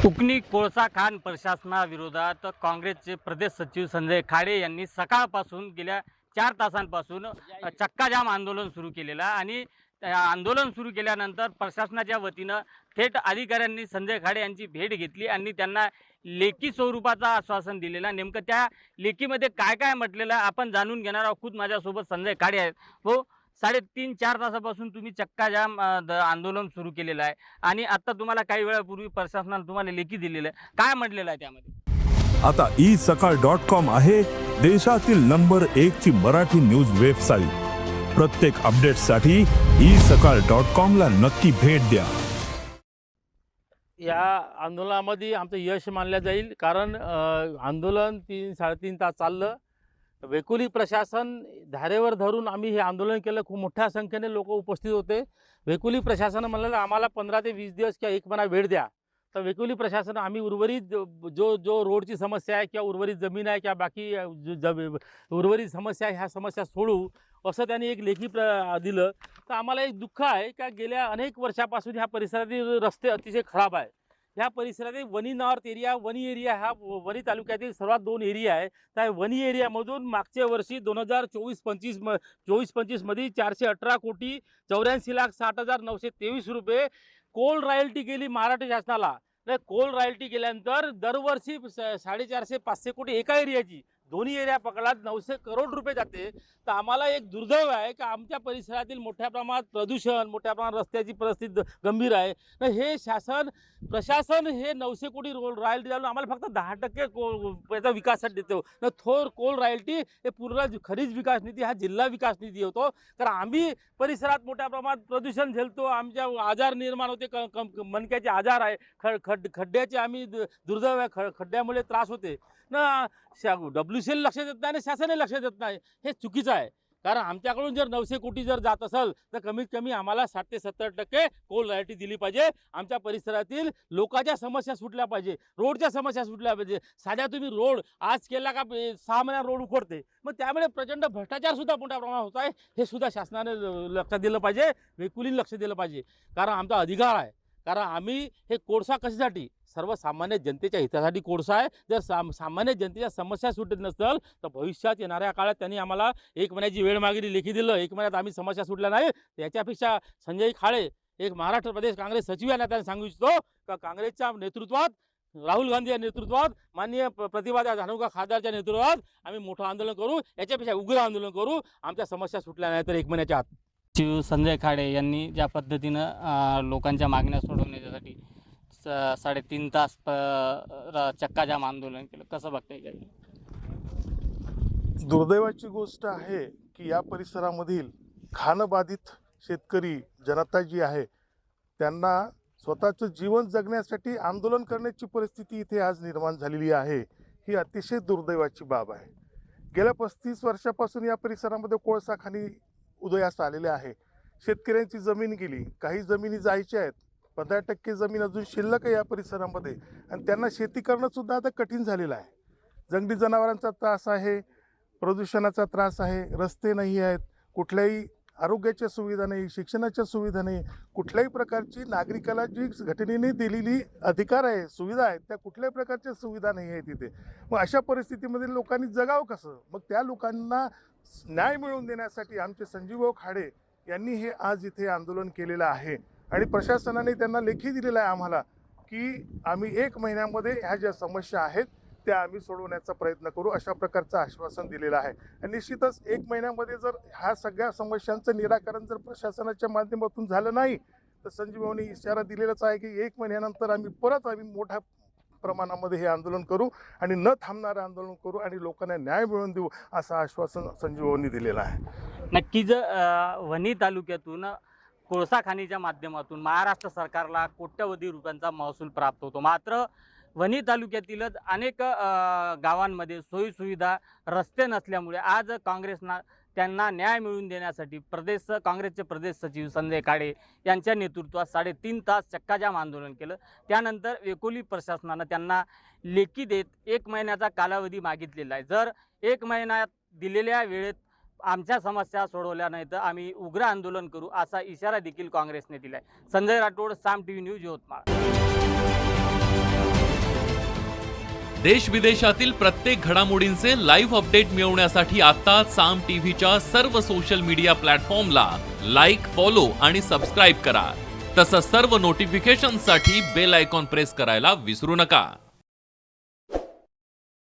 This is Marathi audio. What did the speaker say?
उकनी कोळसा खाण प्रशासनाविरोधात काँग्रेसचे प्रदेश सचिव संजय खाडे यांनी सकाळपासून गेल्या 4 तासांपासून चक्काजाम आंदोलन सुरू केलेलं आणि आंदोलन सुरू केल्यानंतर प्रशासनाच्या वतीनं थेट अधिकाऱ्यांनी संजय खाडे यांची भेट घेतली आणि त्यांना लेखी स्वरूपाचं आश्वासन दिलेलं. नेमकं त्या लेखीमध्ये काय काय म्हटलेलं आपण जाणून घेणार आहोत. खुद माझ्यासोबत संजय खाडे आहेत. हो, 3.5-4 तासापासून तुम्ही चक्काजाम आंदोलन सुरू केलेलं आहे आणि आता तुम्हाला काही वेळापूर्वी प्रशासनाने तुम्हाला लेखी दिलेलं आहे. काय म्हटलेलं आहे त्यामध्ये? आता isakal.com आहे देशातील नंबर 1 ची मराठी न्यूज वेबसाईट. प्रत्येक अपडेटसाठी isakal.com ला नक्की भेट द्या. या आंदोलनामध्ये आमचं यश मानलं जाईल, कारण आंदोलन 3-3.5 तास चाललं. वेकोली प्रशासन धारेवर धरून आम्ही हे आंदोलन केलं. खूप मोठ्या संख्येने लोक उपस्थित होते. वेकोली प्रशासन म्हणलं आम्हाला 15 ते 20 दिवस किंवा 1 महिना वेळ द्या. तर वेकोली प्रशासन आम्ही उर्वरित जो रोडची समस्या आहे किंवा उर्वरित जमीन आहे किंवा बाकी उर्वरित समस्या आहे ह्या समस्या सोडवू असं त्यांनी एक लेखी दिलं. तर आम्हाला एक दुःख आहे का गेल्या अनेक वर्षापासून ह्या परिसरातील रस्ते अतिशय खराब आहे. ह्या परिसरातील वनी नॉर्थ एरिया, वनी एरिया हा वनी तालुक्यातील सर्वात 2 एरिया आहे. त्या वनी एरियामधून मागच्या वर्षी 2024-25 मध्ये 418 कोटी 84,60,923 रुपये कोल रॉयल्टी गेली महाराष्ट्र शासनाला. कोल रॉयल्टी गेल्यानंतर दरवर्षी 450-500 कोटी एका एरियाची, दोन्ही एरिया पकडलात 900 करोड रुपये जाते. तर आम्हाला एक दुर्दैव आहे की आमच्या परिसरातील मोठ्या प्रमाणात प्रदूषण, मोठ्या प्रमाणात रस्त्याची परिस्थिती गंभीर आहे. तर हे प्रशासन हे 900 कोटी रॉयल्टी घालून आम्हाला फक्त 10% याचा विकासासाठी देतो. तर थोर कोल रॉयल्टी हे पूर्ण खरीच विकास निधी हा जिल्हा विकास निधी होतो. कारण आम्ही परिसरात मोठ्या प्रमाणात प्रदूषण झेलतो. आमच्या आजार निर्माण होते, मणक्याचे आजार आहे, खड्ड्याचे आम्ही दुर्दैव आहे, खड्ड्यामुळे त्रास होते ना. WCL लक्ष देत नाही आणि शासनही लक्ष देत नाही. हे चुकीचं आहे. कारण आमच्याकडून जर 900 कोटी जर जात असेल तर कमीत कमी आम्हाला 60 ते 70% कोल रॉयल्टी दिली पाहिजे. आमच्या परिसरातील लोकांच्या समस्या सुटल्या पाहिजे, रोडच्या समस्या सुटल्या पाहिजे. साध्या तुम्ही रोड आज केला का 6 महिन्यात रोड उखडते. मग त्यामुळे प्रचंड भ्रष्टाचार सुद्धा मोठ्या प्रमाणात होत आहे. हे सुद्धा शासनाने लक्ष दिलं पाहिजे, वेकुलीने लक्ष दिलं पाहिजे. कारण आमचा अधिकार आहे. कारण आम्ही हे कोळसा कशासाठी, सर्वसामान्य जनतेच्या हितासाठी कोळसा आहे. जर सामान्य जनतेच्या समस्या सुटत नसेल तर भविष्यात येणाऱ्या काळात त्यांनी आम्हाला 1 महिन्याची वेळ मागितली, लेखी दिलं. 1 महिन्यात आम्ही समस्या सुटल्या नाही. त्याच्यापेक्षा संजय खाडे एक महाराष्ट्र प्रदेश काँग्रेस सचिव यांना त्यांनी सांगू इच्छितो का काँग्रेसच्या नेतृत्वात, राहुल गांधी या नेतृत्वात, माननीय प्रतिभाताई धानुका खासदारच्या नेतृत्वात आम्ही मोठं आंदोलन करू, याच्यापेक्षा उग्र आंदोलन करू. आमच्या समस्या सुटल्या नाही तर 1 महिन्याच्या आत. सचिव संजय खाडे यांनी ज्या पद्धतीनं लोकांच्या मागण्या सोडवण्यासाठी 3.5 तास चक्काजाम आंदोलन केलं, कसं बघताय? दुर्दैवाची गोष्ट आहे की या परिसरामधील खाणबाधित शेतकरी जनता जी आहे त्यांना स्वतःचं जीवन जगण्यासाठी आंदोलन करण्याची परिस्थिती इथे आज निर्माण झालेली आहे. ही अतिशय दुर्दैवाची बाब आहे. गेल्या 35 वर्षापासून या परिसरामध्ये कोळसा खाणी उदयास आलेले आहे. शेतकऱ्यांची जमीन गेली, काही जमिनी जायच्या आहेत, 15% जमीन अजून शिल्लक आहे या परिसरामध्ये आणि त्यांना शेती करणं सुद्धा आता कठीण झालेलं आहे. जंगली जनावरांचा त्रास आहे, प्रदूषणाचा त्रास आहे, रस्ते नाही आहेत, कुठल्याही आरोग्याच्या सुविधा नाही, शिक्षणाच्या सुविधा नाही, कुठल्याही प्रकारची नागरिकाला जी घटनेने दिलेली अधिकार आहे, सुविधा आहेत, त्या कुठल्याही प्रकारच्या सुविधा नाही आहे तिथे. मग अशा परिस्थितीमध्ये लोकांनी जगावं कसं? मग त्या लोकांना न्याय मिळवून देण्यासाठी आमचे संजीवभाऊ खाडे यांनी हे आज इथे आंदोलन केलेलं आहे आणि प्रशासनाने त्यांना लेखी दिलेला आहे आम्हाला की आम्ही 1 महिन्यामध्ये ह्या ज्या समस्या आहेत त्या आम्ही सोडवण्याचा प्रयत्न करू, अशा प्रकारचं आश्वासन दिलेलं आहे. आणि निश्चितच 1 महिन्यामध्ये जर ह्या सगळ्या समस्यांचं निराकरण जर प्रशासनाच्या माध्यमातून झालं नाही तर संजीवभाऊंनी इशारा दिलेलाच आहे की 1 महिन्यानंतर आम्ही मोठ्या प्रमाणामध्ये हे आंदोलन करू आणि न थांबणारं आंदोलन करू आणि लोकांना न्याय मिळवून देऊ, असं आश्वासन संजीवभाऊंनी दिलेलं आहे. नक्कीच वणी तालुक्यातून कोळसा खाणीच्या माध्यमातून महाराष्ट्र सरकारला कोट्यवधी रुपयांचा महसूल प्राप्त होतो. मात्र वणी तालुक्यातीलच अनेक गावांमध्ये सोयीसुविधा, रस्ते नसल्यामुळे आज काँग्रेसना त्यांना न्याय मिळवून देण्यासाठी काँग्रेसचे प्रदेश सचिव संजय खाडे यांच्या नेतृत्वात 3.5 तास चक्काजाम आंदोलन केलं. त्यानंतर वेकोली प्रशासनानं त्यांना लेखी देत 1 महिन्याचा कालावधी मागितलेला आहे. जर 1 महिन्यात दिलेल्या वेळेत आमच्या समस्या सोडवल्या नाही तर आम्ही उग्र आंदोलन करू, असा इशारा देखील काँग्रेसने दिला आहे. संजय राठोड, साम टीव्ही न्यूज, यवतमाळ. देश विदेशातील प्रत्येक घडामोडींचे लाईव्ह अपडेट मिळवण्यासाठी आता साम टीव्हीच्या सर्व सोशल मीडिया प्लॅटफॉर्मला लाईक, फॉलो आणि सबस्क्राईब करा. तसंच सर्व नोटिफिकेशनसाठी बेल आयकॉन प्रेस करायला विसरू नका.